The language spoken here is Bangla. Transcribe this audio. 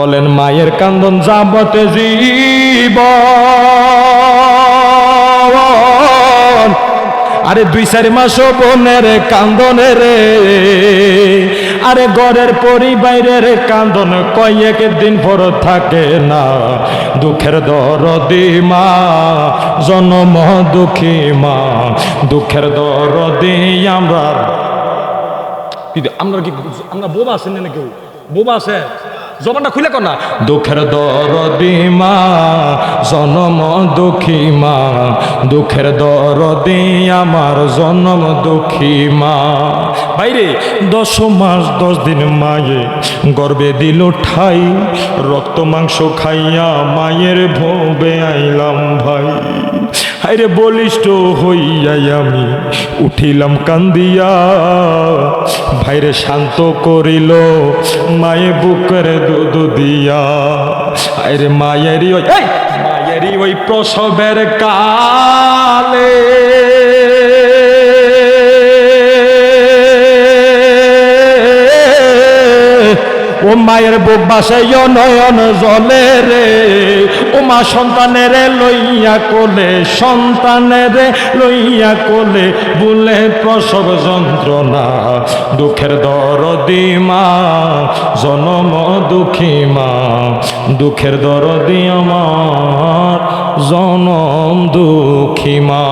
বলেন মায়ের কান্দন যাবতে জীবন। আরে 2-4 মাস বোনের কান্দনে রে, আরে ঘরের পরিবারের কান্দন কয়েক দিন পর থাকে না। দুঃখের দরদি মা, জনম দুঃখী মা, দুঃখের দরদি আমরা কি বোবা আছেন না কেউ? বোবা আছে? জবানটা খুলে কর না। দুঃখের দরদি মা, জনম দুঃখী মা, দুঃখের দরদি আমার জনম দুঃখী মা। বাইরে 10 মাস 10 দিন মায়ে গর্বে দিল ঠাই, রক্ত মাংস খাইয়া মায়ের ভোবে আইলাম ভাই। আরে বলিষ্ঠ হইয়াই আমি উঠিলাম কান্দিয়া, ভাইরে শান্ত করিল মায়ে বুকের দুধ দিয়া। আরে মায়েরই ওই প্রসবের কালে ও মায়ের বুক বাসায় নয়ন জলে রে, ও মা সন্তানের লইয়া কোলে, সন্তানের লইয়া কোলে বলে প্রসব যন্ত্রণা। দুঃখের দরদি মা, জনম দুঃখী মা, দুঃখের দরদি আমার জনম দুঃখী মা।